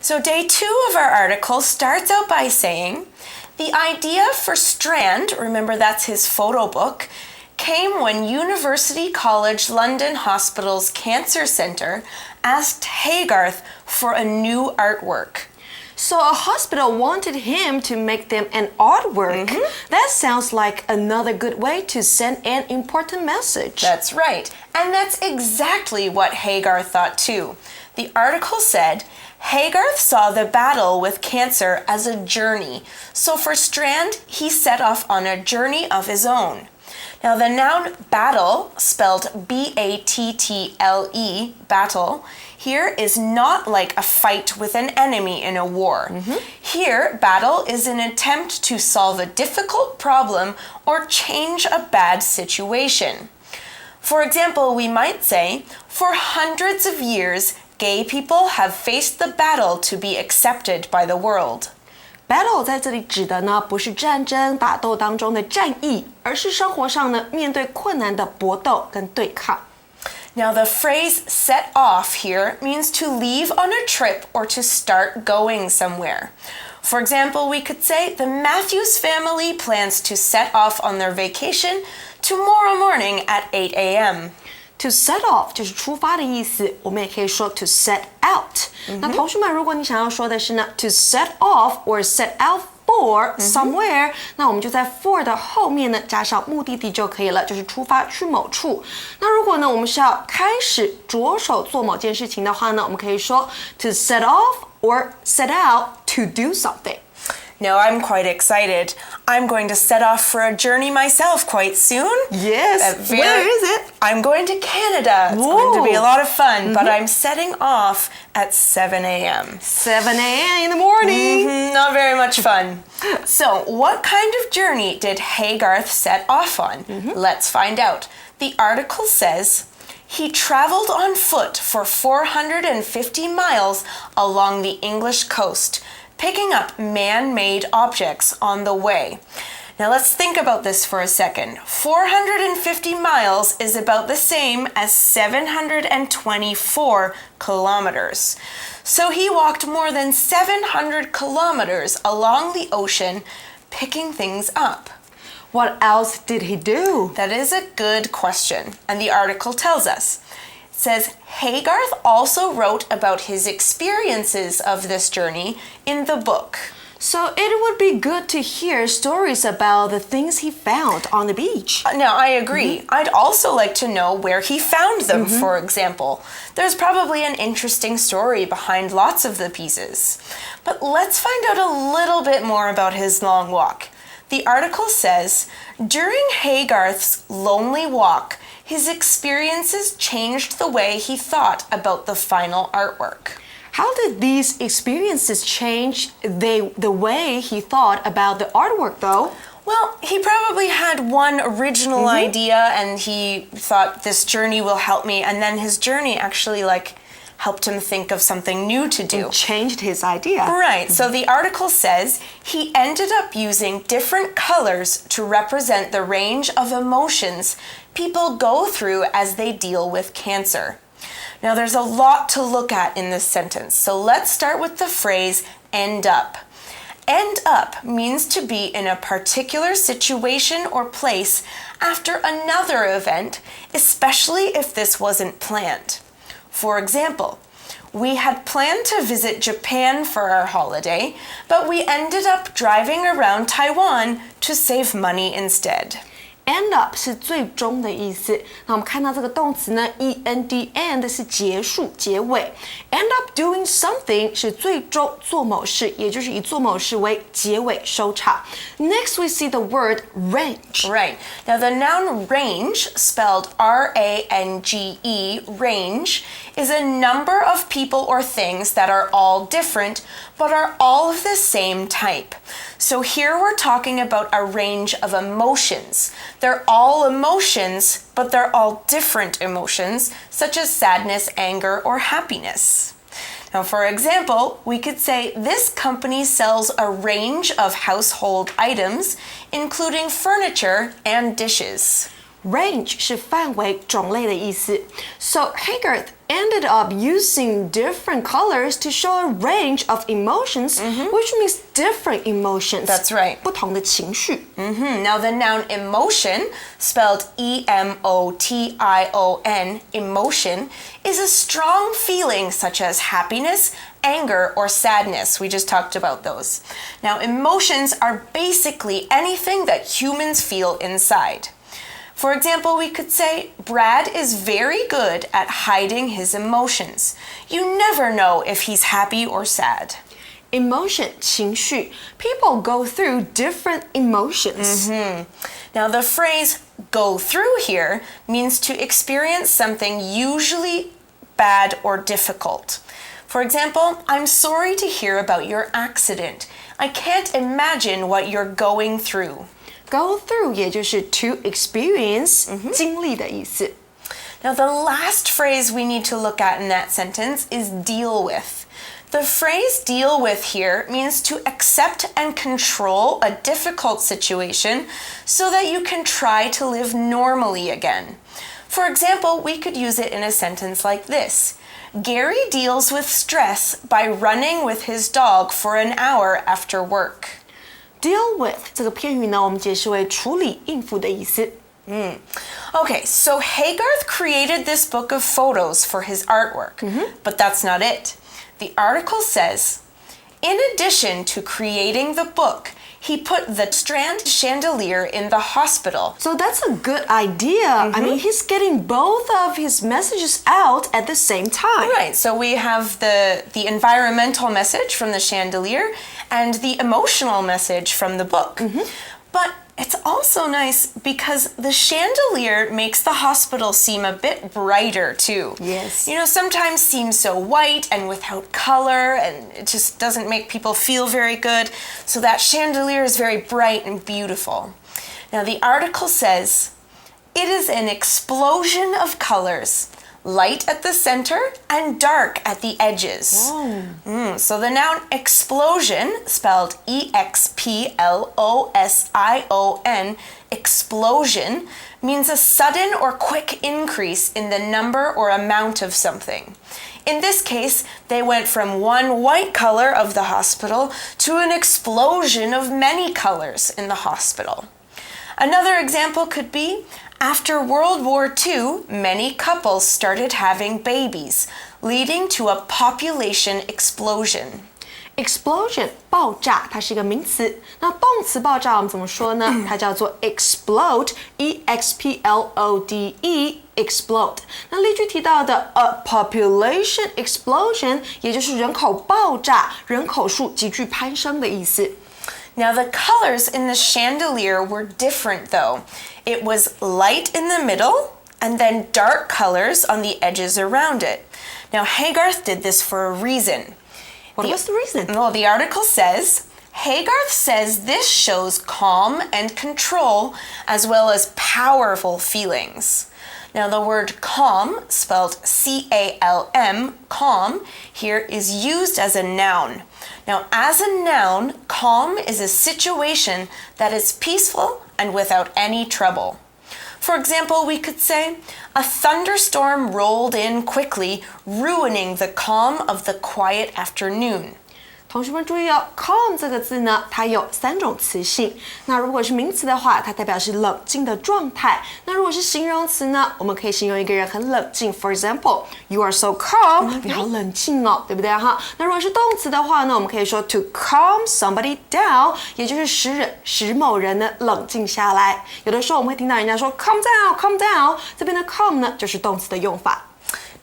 So day 2 of our article starts out by saying, the idea for Strand, remember that's his photo book, came when University College London Hospital's Cancer Centre asked Haygarth for a new artwork. So a hospital wanted him to make them an artwork. That sounds like another good way to send an important message. That's right. And that's exactly what Haygarth thought too. The article said, Haygarth saw the battle with cancer as a journey. So for Strand, he set off on a journey of his own. Now the noun battle, spelled B-A-T-T-L-E, battle, here is not like a fight with an enemy in a war. Here, battle is an attempt to solve a difficult problem or change a bad situation. For example, we might say, for hundreds of years, gay people have faced the battle to be accepted by the world. Battle 在这里指的呢，不是战争打斗当中的战役，而是生活上呢面对困难的搏斗跟对抗。Now the phrase set off here means to leave on a trip or to start going somewhere. For example, we could say the Matthews family plans to set off on their vacation tomorrow morning at 8 a.m. To set off 就是出发的意思，我们也可以说 to set out。那同学们，如果你想要说的是呢 to set off or set out for somewhere，那我们就在 for 的后面呢加上目的地就可以了，就是出发去某处。那如果呢我们是要开始着手做某件事情的话呢，我们可以说 to set off or set out to do something. Now I'm quite excited. I'm going to set off for a journey myself quite soon. Yes. Where is it? I'm going to Canada. It's going to be a lot of fun, but I'm setting off at 7 a.m. 7 a.m. in the morning. Not very much fun. So, what kind of journey did Haygarth set off on? Let's find out. The article says, he traveled on foot for 450 miles along the English coast, picking up man-made objects on the way. Now let's think about this for a second. 450 miles is about the same as 724 kilometers. So he walked more than 700 kilometers along the ocean, picking things up. What else did he do? That is a good question, and the article tells us. It says, Haygarth also wrote about his experiences of this journey in the book. So it would be good to hear stories about the things he found on the beach. Now, I agree. I'd also like to know where he found them, for example. There's probably an interesting story behind lots of the pieces. But let's find out a little bit more about his long walk. The article says, during Haygarth's lonely walk, his experiences changed the way he thought about the final artwork. How did these experiences change the way he thought about the artwork, though? Well, he probably had one original idea and he thought this journey will help me, and then his journey actually helped him think of something new to do. It changed his idea. Right. So the article says he ended up using different colors to represent the range of emotions people go through as they deal with cancer. Now there's a lot to look at in this sentence, so let's start with the phrase end up. End up means to be in a particular situation or place after another event, especially if this wasn't planned. For example, we had planned to visit Japan for our holiday, but we ended up driving around Taiwan to save money instead. End up 是最终的意思。那我们看到这个动词呢 ，end 是结束、结尾。End up doing something 是最终做某事，也就是以做某事为结尾收场。Next we see the word range. Right. Now the noun range, spelled R-A-N-G-E, range, is a number of people or things that are all different, but are all of the same type. So here we're talking about a range of emotions. They're all emotions, but they're all different emotions, such as sadness, anger, or happiness. Now, for example, we could say this company sells a range of household items, including furniture and dishes. Range 是范围、种类的意思。So Hagarth ended up using different colors to show a range of emotions, which means different emotions. That's right. 不同的情绪。Now the noun emotion, spelled E-M-O-T-I-O-N, emotion, is a strong feeling such as happiness, anger, or sadness. We just talked about those. Now emotions are basically anything that humans feel inside. For example, we could say, Brad is very good at hiding his emotions. You never know if he's happy or sad. Emotion 情绪 People go through different emotions. Now the phrase go through here means to experience something usually bad or difficult. For example, I'm sorry to hear about your accident. I can't imagine what you're going through. Go through 也就是 to experience 经历的意思。Now the last phrase we need to look at in that sentence is deal with. The phrase deal with here means to accept and control a difficult situation so that you can try to live normally again. For example, we could use it in a sentence like this. Gary deals with stress by running with his dog for an hour after work. Deal with 这个片语呢，我们解释为处理、应付的意思。Okay, so Hagarth created this book of photos for his artwork, but that's not it. The article says, in addition to creating the book, he put the strand chandelier in the hospital. So that's a good idea. I mean, he's getting both of his messages out at the same time. Right, so we have the environmental message from the chandelier and the emotional message from the book. But it's also nice because the chandelier makes the hospital seem a bit brighter too. Yes. You know, sometimes seems so white and without color, and it just doesn't make people feel very good. So that chandelier is very bright and beautiful. Now the article says, it is an explosion of colors. Light at the center and dark at the edges. So the noun explosion, spelled E-X-P-L-O-S-I-O-N, explosion, means a sudden or quick increase in the number or amount of something. In this case, they went from one white color of the hospital to an explosion of many colors in the hospital. Another example could be, after World War II, many couples started having babies, leading to a population explosion. Explosion 爆炸，它是一个名词。那动词爆炸我们怎么说呢？它叫做 explode，E-X-P-L-O-D-E。explode。那例句提到的 a population explosion， 也就是人口爆炸、人口数急剧攀升的意思。Now the colors in the chandelier were different though. It was light in the middle and then dark colors on the edges around it. Now Hagarth did this for a reason. What was the reason? Well, the article says, Hagarth says this shows calm and control as well as powerful feelings. Now the word calm, spelled C-A-L-M, calm, here is used as a noun. Now as a noun, calm is a situation that is peaceful and without any trouble. For example, we could say, a thunderstorm rolled in quickly, ruining the calm of the quiet afternoon. 同学们注意哦 calm 这个字呢，它有3种词性。那如果是名词的话，它代表是冷静的状态。那如果是形容词呢，我们可以形容一个人很冷静。For example, you are so calm， 你好冷静哦，对不对哈？那如果是动词的话呢，我们可以说 to calm somebody down， 也就是使某人呢冷静下来。有的时候我们会听到人家说 calm down, calm down， 这边的 calm 呢就是动词的用法。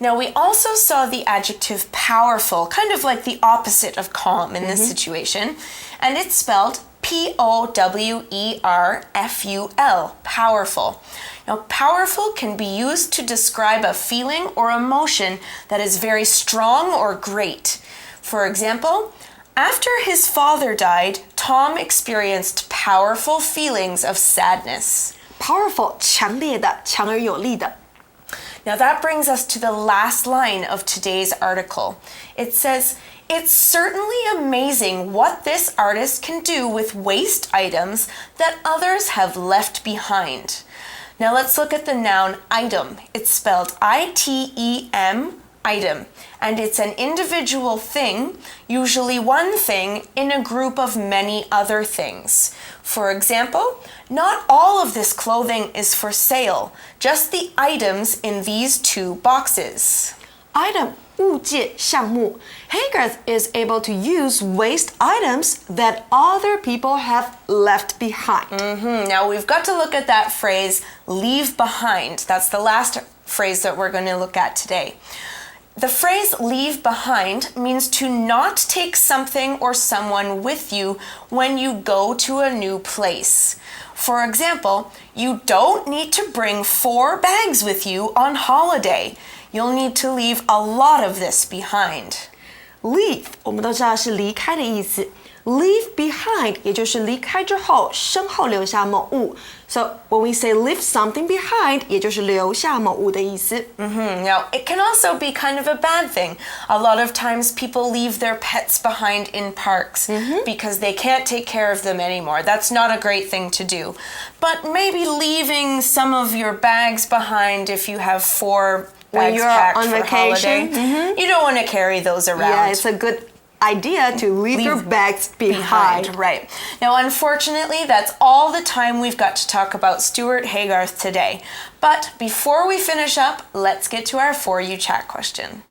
Now we also saw the adjective powerful, kind of like the opposite of calm in this situation, and it's spelled P-O-W-E-R-F-U-L, powerful. Now powerful can be used to describe a feeling or emotion that is very strong or great. For example, after his father died, Tom experienced powerful feelings of sadness. Powerful, 强烈的，强而有力的。Now that brings us to the last line of today's article. It says, it's certainly amazing what this artist can do with waste items that others have left behind. Now let's look at the noun item. It's spelled I-T-E-M, item, and it's an individual thing, usually one thing, in a group of many other things. For example, not all of this clothing is for sale, just the items in these 2 boxes. Item 物件项目 Haygarth is able to use waste items that other people have left behind. Now we've got to look at that phrase, leave behind. That's the last phrase that we're going to look at today. The phrase leave behind means to not take something or someone with you when you go to a new place. For example, you don't need to bring 4 bags with you on holiday. You'll need to leave a lot of this behind. Leave 我们都知道是离开的意思 Leave behind 也就是离开之后身后留下某物 So when we say leave something behind 也就是留下某物的意思 Now, it can also be kind of a bad thing. A lot of times people leave their pets behind in parks because they can't take care of them anymore. That's not a great thing to do. But maybe leaving some of your bags behind if you have 4 When bags you're packed on for vacation, holiday. You don't want to carry those around. Yeah, it's a good idea to leave your bags behind. Right. Now, unfortunately, that's all the time we've got to talk about Stuart Haygarth today. But before we finish up, let's get to our For You Chat question.